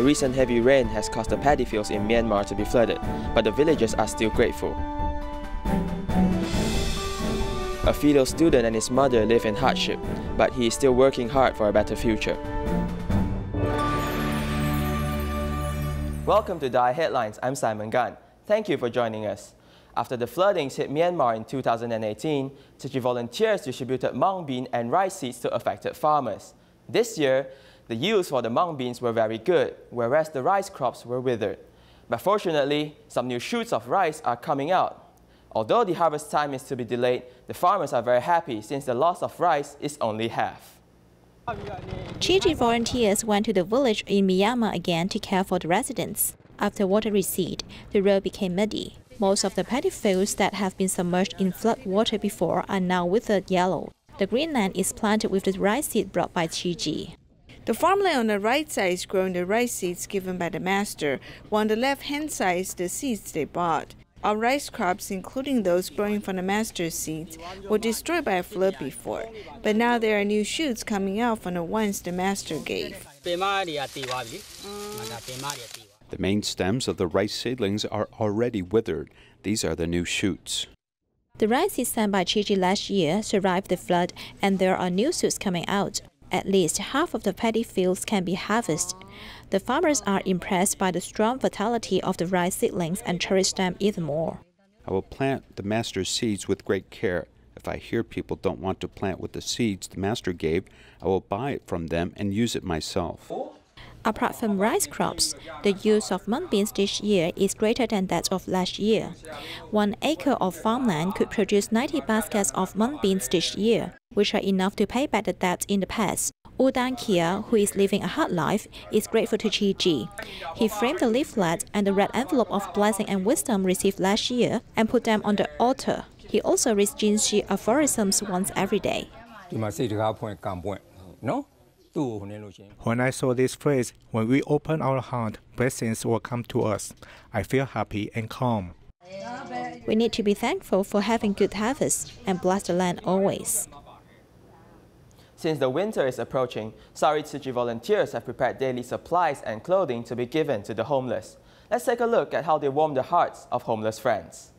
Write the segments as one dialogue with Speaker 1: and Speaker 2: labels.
Speaker 1: The recent heavy rain has caused the paddy fields in Myanmar to be flooded, but the villagers are still grateful. A filial student and his mother live in hardship, but he is still working hard for a better future. Welcome to Dai Headlines. I'm Simon Gan. Thank you for joining us. After the floodings hit Myanmar in 2018, Tzu Chi volunteers distributed mung bean and rice seeds to affected farmers. This year, the yields for the mung beans were very good, whereas the rice crops were withered. But fortunately, some new shoots of rice are coming out. Although the harvest time is to be delayed, the farmers are very happy since the loss of rice is only half.
Speaker 2: Tzu Chi volunteers went to the village in Myanmar again to care for the residents. After water receded, the road became muddy. Most of the paddy fields that have been submerged in flood water before are now withered yellow. The green land is planted with the rice seed brought by Tzu Chi.
Speaker 3: The farmland on the right side is growing the rice seeds given by the master, while on the left-hand side is the seeds they bought. Our rice crops, including those growing from the master's seeds, were destroyed by a flood before, but now there are new shoots coming out from the ones the master gave.
Speaker 4: The
Speaker 5: main stems of the rice seedlings are already withered. These are the new shoots.
Speaker 2: The rice seeds sent by Tzu Chi last year survived the flood, and there are new shoots coming out. At least half of the paddy fields can be harvested. The farmers are impressed by the strong vitality of the rice seedlings and cherish them even more.
Speaker 5: I will plant the master's seeds with great care. If I hear people don't want to plant with the seeds the master gave, I will buy it from them and use it myself.
Speaker 2: Apart from rice crops, the yield of mung beans this year is greater than that of last year. 1 acre of farmland could produce 90 baskets of mung beans this year, which are enough to pay back the debt in the past. Udan Kia, who is living a hard life, is grateful to Tzu Chi. He framed the leaflet and the red envelope of blessing and wisdom received last year and put them on the altar. He also reads Tzu Chi aphorisms once every day.
Speaker 6: When I saw this phrase, when we open our heart, blessings will come to us. I feel happy and calm.
Speaker 2: We need to be thankful for having good harvests and bless the land always.
Speaker 1: Since the winter is approaching, Sari Tzu Chi volunteers have prepared daily supplies and clothing to be given to the homeless. Let's take a look at how they warm the hearts of homeless friends.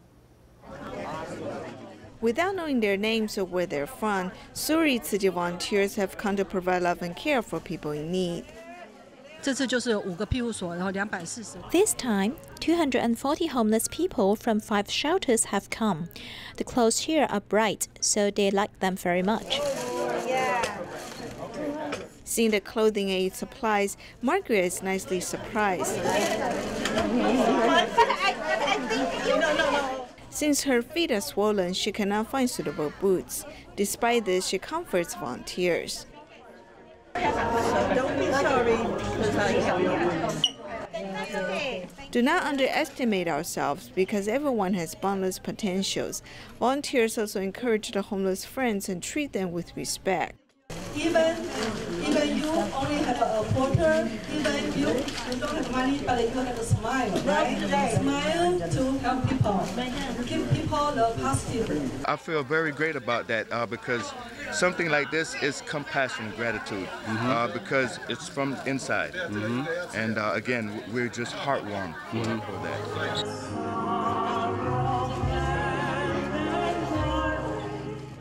Speaker 3: Without knowing their names or where they're from, Suri Tzu Chi volunteers have come to provide love and care for people in need.
Speaker 2: This time, 240 homeless people from 5 shelters have come. The clothes here are bright, so they like them very much.
Speaker 3: Seeing the clothing aid supplies, Margaret is nicely surprised. Since her feet are swollen, she cannot find suitable boots. Despite this, she comforts volunteers.
Speaker 7: Don't be sorry.
Speaker 3: Do not underestimate ourselves because everyone has boundless potentials. Volunteers also encourage the homeless friends and treat them with respect.
Speaker 7: Even you only have a quarter, even you don't have money, but you have a smile, right? Smile to help people, give people the positive.
Speaker 8: I feel very great about that because something like this is compassion, gratitude, because it's from inside. And again, we're just heartwarmed for that.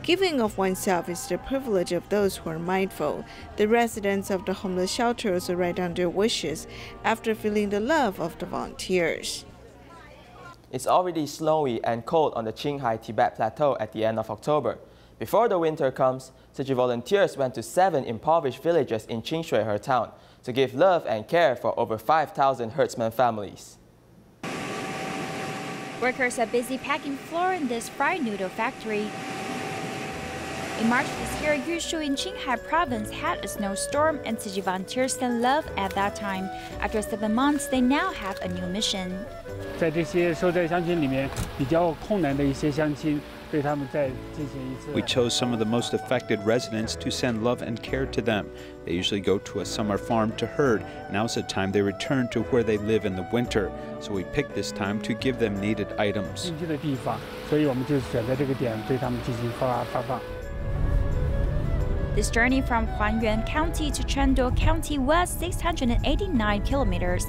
Speaker 3: Giving of oneself is the privilege of those who are mindful. The residents of the homeless shelter also write down their wishes after feeling the love of the volunteers.
Speaker 1: It's already snowy and cold on the Qinghai Tibet Plateau at the end of October. Before the winter comes, Tzu Chi volunteers went to 7 impoverished villages in Qingshui, her town, to give love and care for over 5,000 herdsmen families.
Speaker 9: Workers are busy packing flour in this fried noodle factory. In March this year, Yushu in Qinghai province had a snowstorm and Tzu Chi volunteers sent love at that time. After 7 months, they now have a new mission.
Speaker 5: We chose some of the most affected residents to send love and care to them. They usually go to a summer farm to herd. Now is the time they return to where they live in the winter. So we picked this time to give them needed items.
Speaker 9: This journey from Huanyuan County to Chengdu County was 689 kilometers.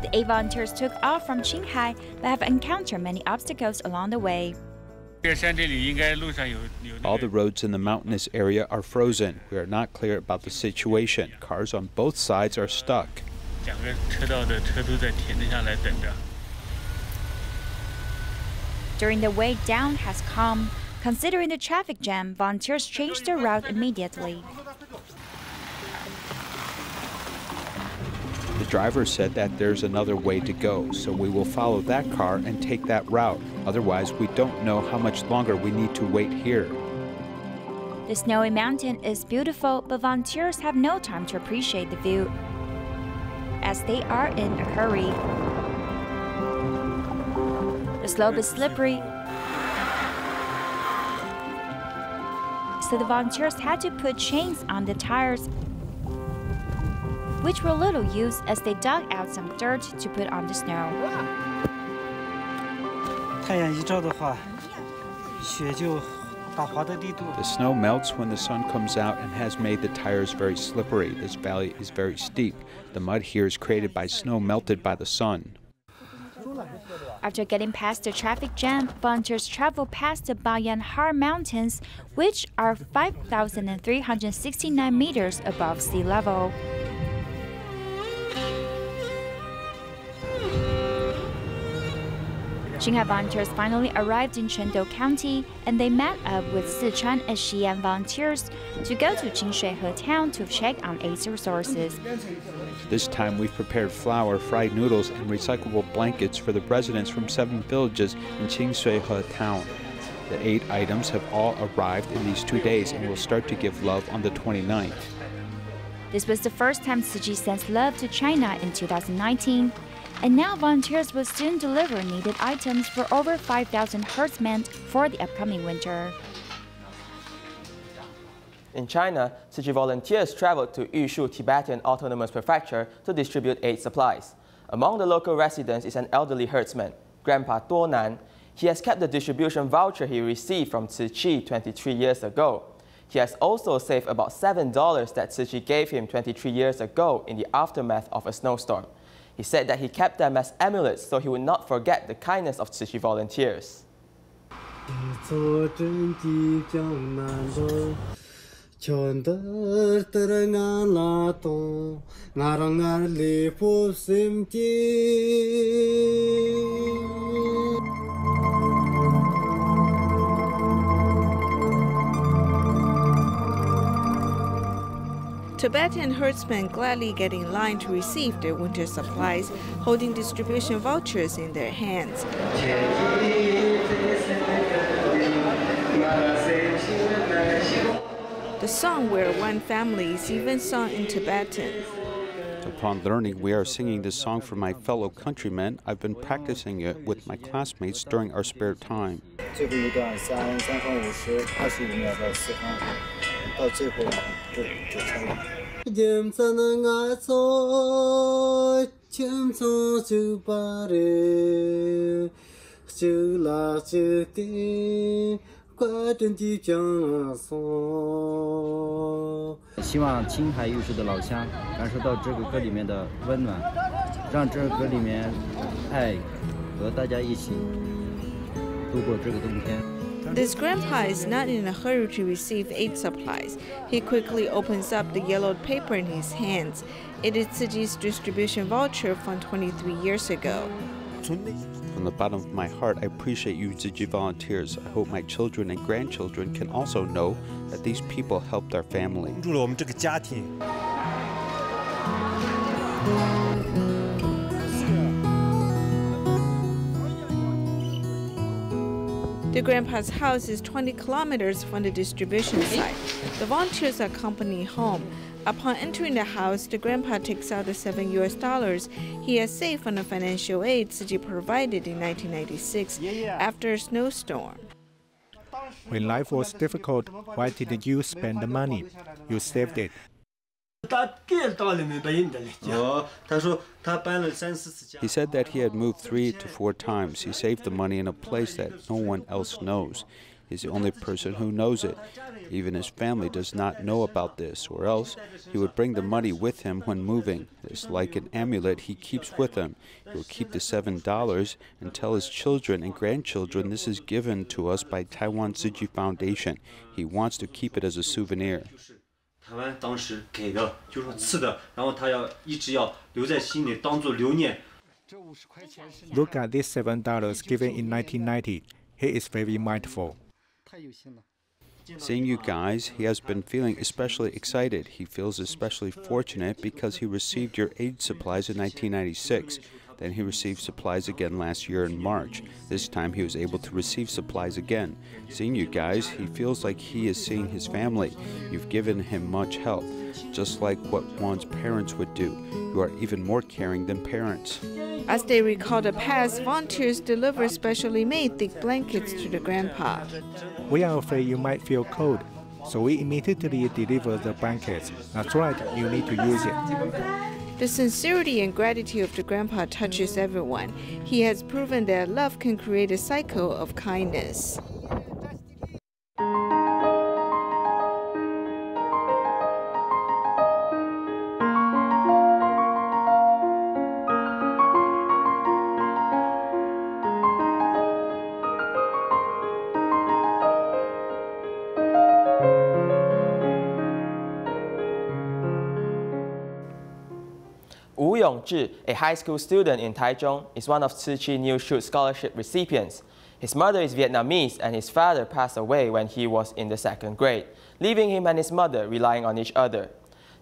Speaker 9: The 8 volunteers took off from Qinghai but have encountered many obstacles along the way.
Speaker 5: All the roads in the mountainous area are frozen. We are not clear about the situation. Cars on both sides are stuck.
Speaker 9: During the way down has come, considering the traffic jam, volunteers changed their route immediately.
Speaker 5: The driver said that there's another way to go, so we will follow that car and take that route. Otherwise, we don't know how much longer we need to wait here.
Speaker 9: The snowy mountain is beautiful, but volunteers have no time to appreciate the view, as they are in a hurry. The slope is slippery, so the volunteers had to put chains on the tires, which were little used as they dug out some dirt to put on the snow.
Speaker 5: The snow melts when the sun comes out and has made the tires very slippery. This valley is very steep. The mud here is created by snow melted by the sun.
Speaker 9: After getting past the traffic jam, volunteers travel past the Bayanhar Mountains, which are 5,369 meters above sea level. Qinghai volunteers finally arrived in Chengdu County, and they met up with Sichuan and Xi'an volunteers to go to Jinshuihe town to check on aid resources.
Speaker 5: This time we've prepared flour, fried noodles, and recyclable blankets for the residents from 7 villages in Jinshuihe town. The 8 items have all arrived in these 2 days and will start to give love on the 29th.
Speaker 9: This was the first time Tzu Chi sent love to China in 2019. And now volunteers will soon deliver needed items for over 5,000 herdsmen for the upcoming winter.
Speaker 1: In China, Tzu Chi volunteers traveled to Yushu Tibetan Autonomous Prefecture to distribute aid supplies. Among the local residents is an elderly herdsman, Grandpa Duonan. He has kept the distribution voucher he received from Tzu Chi 23 years ago. He has also saved about $7 that Tzu Chi gave him 23 years ago in the aftermath of a snowstorm. He said that he kept them as amulets so he would not forget the kindness of Tzu Chi volunteers.
Speaker 3: Tibetan herdsmen gladly get in line to receive their winter supplies, holding distribution vouchers in their hands. The song We're One Family is even sung in Tibetan.
Speaker 5: Upon learning we are singing this song for my fellow countrymen, I've been practicing it with my classmates during our spare time.
Speaker 3: This grandpa is not in a hurry to receive aid supplies. He quickly opens up the yellowed paper in his hands. It is Tzu Chi's distribution voucher from 23 years ago.
Speaker 5: From the bottom of my heart, I appreciate you Tzu Chi volunteers. I hope my children and grandchildren can also know that these people helped our family.
Speaker 3: The grandpa's house is 20 kilometers from the distribution site. The volunteers accompany home. Upon entering the house, the grandpa takes out the $7 he has saved from the financial aid Tzu Chi provided in 1996 after a snowstorm.
Speaker 6: When life was difficult, why didn't you spend the money? You saved it.
Speaker 5: He said that he had moved 3 to 4 times. He saved the money in a place that no one else knows. He's the only person who knows it. Even his family does not know about this, or else he would bring the money with him when moving. It's like an amulet he keeps with him. He will keep the $7 and tell his children and grandchildren this is given to us by Taiwan Tzu Chi Foundation. He wants to keep it as a souvenir.
Speaker 6: Look at this $7 given in 1990. He is very mindful.
Speaker 5: Seeing you guys, he has been feeling especially excited. He feels especially fortunate because he received your aid supplies in 1996. Then he received supplies again last year in March. This time he was able to receive supplies again. Seeing you guys, he feels like he is seeing his family. You've given him much help, just like what one's parents would do. You are even more caring than parents.
Speaker 3: As they recall the past, volunteers deliver specially made thick blankets to the grandpa.
Speaker 6: We are afraid you might feel cold, so we immediately deliver the blankets. That's right, you need to use it.
Speaker 3: The sincerity and gratitude of the grandpa touches everyone. He has proven that love can create a cycle of kindness.
Speaker 1: Wu Yongzhi, a high school student in Taichung, is one of Tzu Chi New Shoot Scholarship recipients. His mother is Vietnamese and his father passed away when he was in the 2nd grade, leaving him and his mother relying on each other.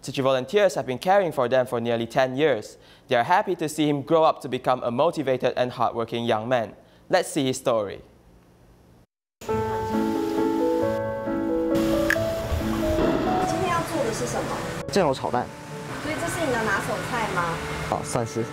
Speaker 1: Tzu Chi volunteers have been caring for them for nearly 10 years. They are happy to see him grow up to become a motivated and hardworking young man. Let's see his story.
Speaker 4: 所以这是你的拿手菜吗？
Speaker 10: 算是。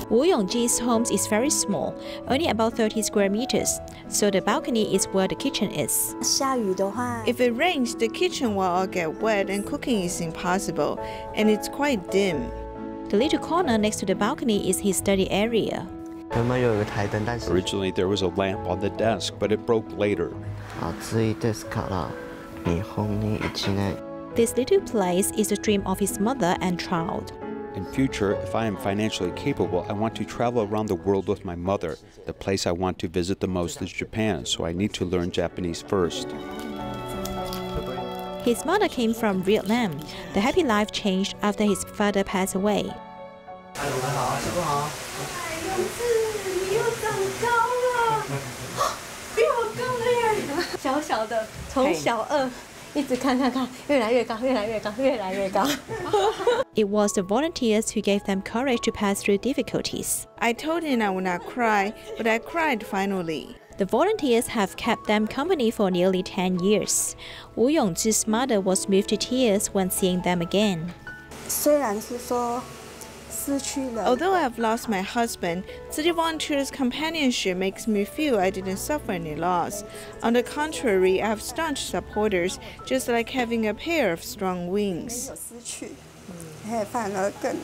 Speaker 2: Wu Yongji's home is very small, only about 30 square meters, so the balcony is where the kitchen is.
Speaker 4: 下雨的话，
Speaker 3: If it rains, the kitchen will all get wet and cooking is impossible, and it's quite dim.
Speaker 2: The little corner next to the balcony is his study area.
Speaker 5: Originally, there was a lamp on the desk, but it broke later.
Speaker 2: This little place is the dream of his mother and child.
Speaker 5: In future, if I am financially capable, I want to travel around the world with my mother. The place I want to visit the most is Japan, so I need to learn Japanese first.
Speaker 2: His mother came from Vietnam. The happy life changed after his father passed away.
Speaker 4: 小小的，从小2一直看，越来越高，越来越高，越来越高。
Speaker 2: It was the volunteers who gave them courage to pass through difficulties.
Speaker 3: I told him I would not cry, but I cried finally.
Speaker 2: The volunteers have kept them company for nearly 10 years. Wu Yongzhi's mother was moved to tears when seeing them again.
Speaker 4: 虽然是说失去了，
Speaker 3: Although I've lost my husband, Tzu Chi volunteers' companionship makes me feel I didn't suffer any loss. On the contrary, I have staunch supporters, just like having a pair of strong wings.
Speaker 4: 有失去，反而更，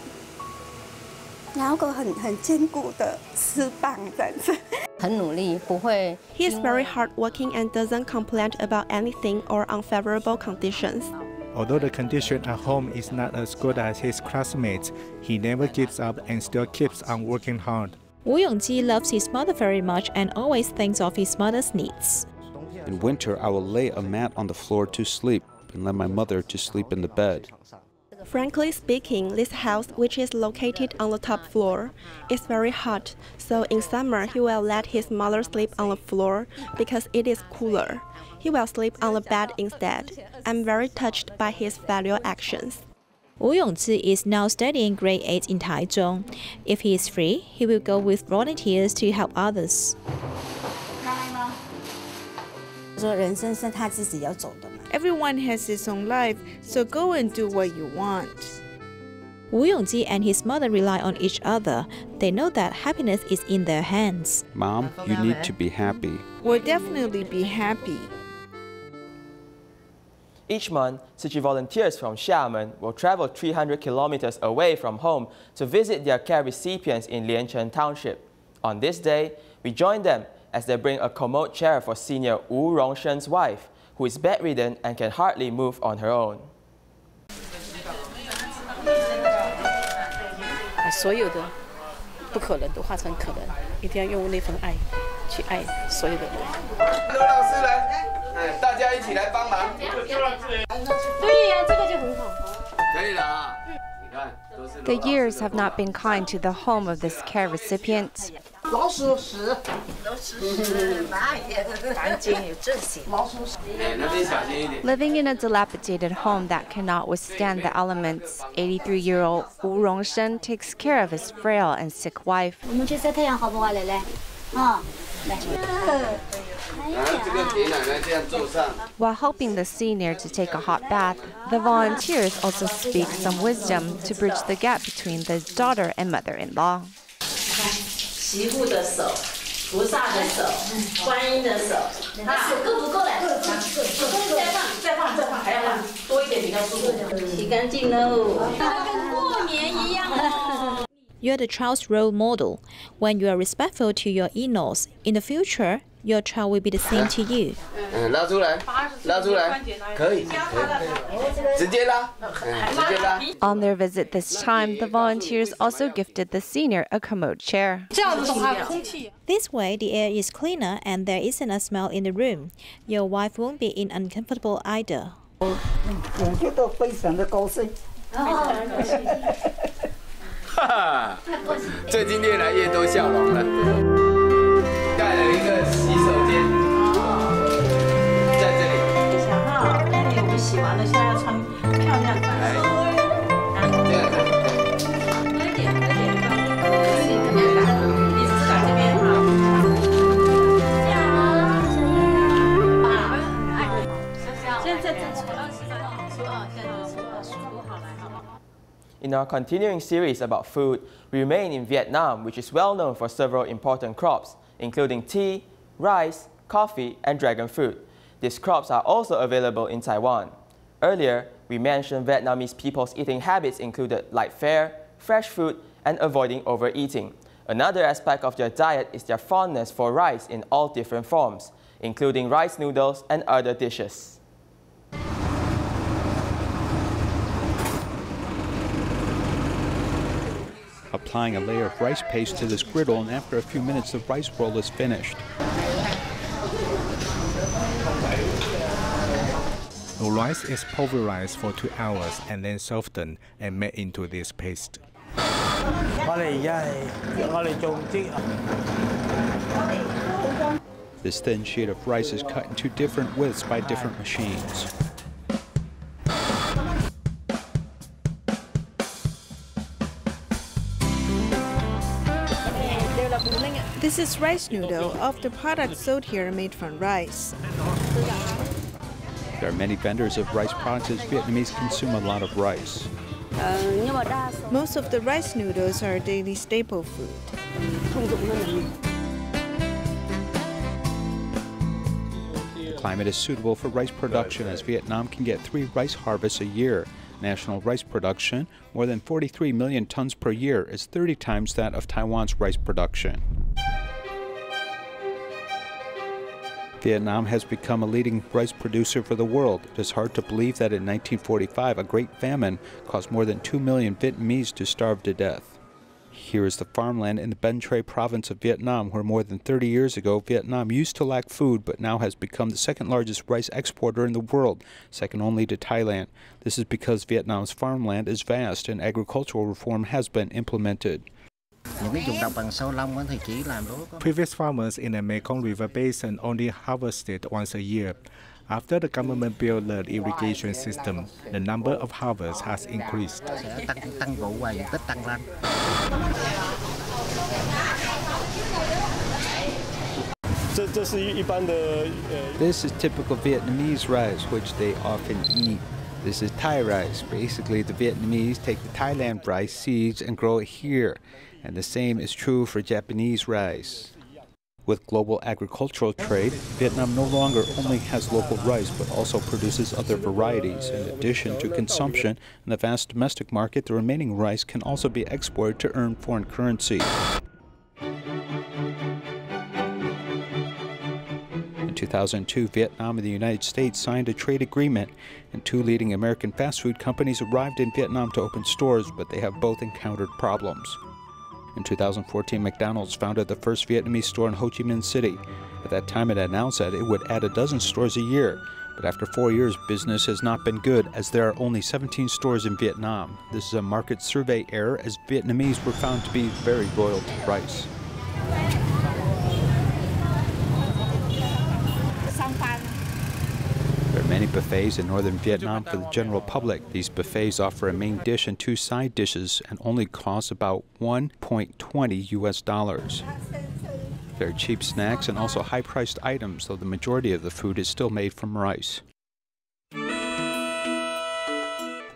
Speaker 4: 然后很坚固的翅膀这样子。很努力，不会。
Speaker 11: He is very hardworking and doesn't complain about anything or unfavorable conditions.
Speaker 6: Although the condition at home is not as good as his classmates, he never gives up and still keeps on working hard.
Speaker 2: Wu Yongji loves his mother very much and always thinks of his mother's needs.
Speaker 5: In winter, I will lay a mat on the floor to sleep and let my mother to sleep in the bed.
Speaker 11: Frankly speaking, this house, which is located on the top floor, is very hot, so in summer he will let his mother sleep on the floor because it is cooler. He will sleep on the bed instead. I'm very touched by his valuable actions.
Speaker 2: Wu Yongzi is now studying grade 8 in Taichung. If he is free, he will go with volunteers to help others.
Speaker 4: 说人生是他自己要走的嘛。
Speaker 3: Everyone has his own life, so go and do what you want.
Speaker 2: Wu Yongji and his mother rely on each other. They know that happiness is in their hands.
Speaker 5: Mom, you need to be happy.
Speaker 3: We'll definitely be happy.
Speaker 1: Each month, Tzu Chi volunteers from Xiamen will travel 300 kilometers away from home to visit their care recipients in Liancheng Township. On this day, we join them as they bring a commode chair for senior Wu Rongshen's wife, who is bedridden and can hardly move on her own.
Speaker 10: 所有的不可能都化成可能，一定要用那份爱去爱所有的人。刘老师来，大家一起来帮忙。对呀，这个就很好。可以了啊，你看。
Speaker 12: The years have not been kind to the home of this care recipient. Living in a dilapidated home that cannot withstand the elements, 83-year-old Wu Rongshen takes care of his frail and sick wife. While helping the senior to take a hot bath, the volunteers also speak some wisdom to bridge the gap between the daughter and mother-in-law.
Speaker 2: You are the child's role model. When you are respectful to your in-laws, in the future, your child will be the same to you. On their visit this time, the volunteers also gifted the senior a commode chair. This way, the air is cleaner and there isn't a smell in the room. Your wife won't be uncomfortable either.
Speaker 13: 最近越来越多笑容了。盖了一个洗手间，在这里。想哈，那我们洗完了，现在要穿漂亮的。这样看。喝一点，你只打这边哈。现在正初二，初二，现在初二，数好来好吗？
Speaker 1: In our continuing series about food, we remain in Vietnam, which is well known for several important crops, including tea, rice, coffee, and dragon fruit. These crops are also available in Taiwan. Earlier, we mentioned Vietnamese people's eating habits included light fare, fresh food, and avoiding overeating. Another aspect of their diet is their fondness for rice in all different forms, including rice noodles and other dishes.
Speaker 5: Applying a layer of rice paste to this griddle, and after a few minutes the rice roll is finished.
Speaker 6: The rice is pulverized for 2 hours and then softened and made into this paste.
Speaker 5: This thin sheet of rice is cut into different widths by different machines.
Speaker 3: This is rice noodle. Of the products sold here are made from rice.
Speaker 5: There are many vendors of rice products as Vietnamese consume a lot of rice.
Speaker 3: Most of the rice noodles are a daily staple food.
Speaker 5: The climate is suitable for rice production as Vietnam can get 3 rice harvests a year. National rice production, more than 43 million tons per year, is 30 times that of Taiwan's rice production. Vietnam has become a leading rice producer for the world. It is hard to believe that in 1945, a great famine caused more than 2 million Vietnamese to starve to death. Here is the farmland in the Binh Tre province of Vietnam, where more than 30 years ago, Vietnam used to lack food, but now has become the second largest rice exporter in the world, second only to Thailand. This is because Vietnam's farmland is vast and agricultural reform has been implemented.
Speaker 6: Previous farmers in the Mekong River Basin only harvested once a year. After the government built the irrigation system, the number of harvests has increased.
Speaker 5: This is typical Vietnamese rice, which they often eat. This is Thai rice. Basically, the Vietnamese take the Thailand rice seeds and grow it here. And the same is true for Japanese rice. With global agricultural trade, Vietnam no longer only has local rice, but also produces other varieties. In addition to consumption in the vast domestic market, the remaining rice can also be exported to earn foreign currency. 2002, Vietnam and the United States signed a trade agreement, and 2 leading American fast food companies arrived in Vietnam to open stores, but they have both encountered problems. In 2014, McDonald's founded the first Vietnamese store in Ho Chi Minh City. At that time, it announced that it would add a dozen stores a year. But after 4 years, business has not been good, as there are only 17 stores in Vietnam. This is a market survey error, as Vietnamese were found to be very loyal to rice. There are many buffets in northern Vietnam for the general public. These buffets offer a main dish and 2 side dishes and only cost about $1.20 US. There are cheap snacks and also high-priced items, though the majority of the food is still made from rice.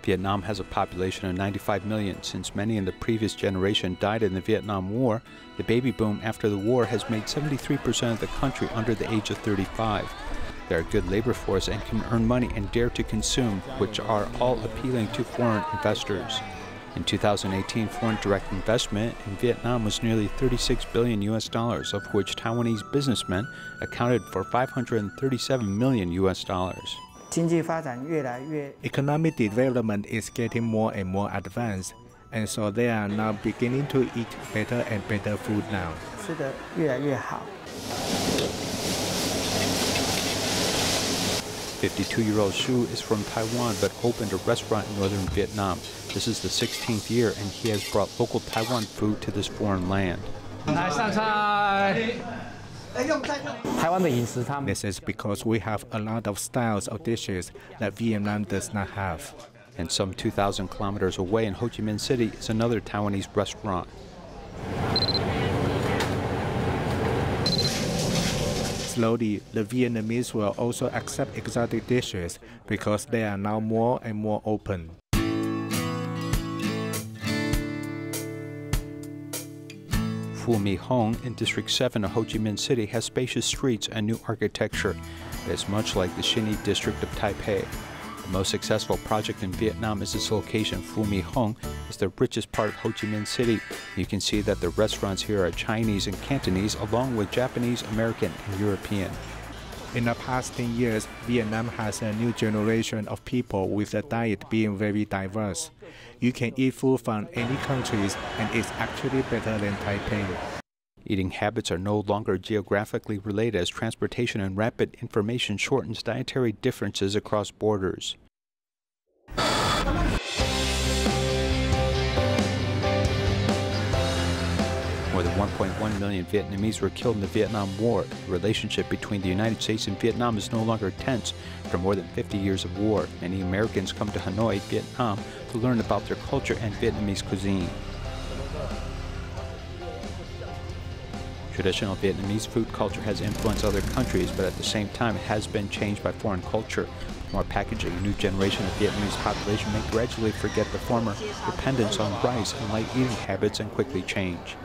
Speaker 5: Vietnam has a population of 95 million. Since many in the previous generation died in the Vietnam War, the baby boom after the war has made 73% of the country under the age of 35. They're a good labor force and can earn money and dare to consume, which are all appealing to foreign investors. In 2018, foreign direct investment in Vietnam was nearly $36 billion US, of which Taiwanese businessmen accounted for $537 million US.
Speaker 6: Economic development is getting more and more advanced, and so they are now beginning to eat better and better food now.
Speaker 5: 52-year-old Shu is from Taiwan but opened a restaurant in northern Vietnam. This is the 16th year, and he has brought local Taiwan food to this foreign land.
Speaker 6: This is because we have a lot of styles of dishes that Vietnam does not have.
Speaker 5: And some 2,000 kilometers away in Ho Chi Minh City is another Taiwanese restaurant.
Speaker 6: Slowly, the Vietnamese will also accept exotic dishes because they are now more and more open.
Speaker 5: Phu My Hong in District 7 of Ho Chi Minh City has spacious streets and new architecture. It is much like the Xin Yi district of Taipei. The most successful project in Vietnam is its location. Phu My Hong is the richest part of Ho Chi Minh City. You can see that the restaurants here are Chinese and Cantonese, along with Japanese, American, and European.
Speaker 6: In the past 10 years, Vietnam has a new generation of people with a diet being very diverse. You can eat food from any countries, and it's actually better than Taipei.
Speaker 5: Eating habits are no longer geographically related, as transportation and rapid information shortens dietary differences across borders. More than 1.1 million Vietnamese were killed in the Vietnam War. The relationship between the United States and Vietnam is no longer tense after more than 50 years of war. Many Americans come to Hanoi, Vietnam, to learn about their culture and Vietnamese cuisine. Traditional Vietnamese food culture has influenced other countries, but at the same time it has been changed by foreign culture. More packaging, a new generation of Vietnamese population may gradually forget the former dependence on rice and light eating habits and quickly change.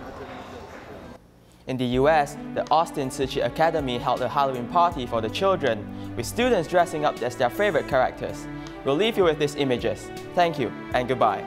Speaker 1: In the US, the Austin Tzu Chi Academy held a Halloween party for the children, with students dressing up as their favorite characters. We'll leave you with these images. Thank you and goodbye.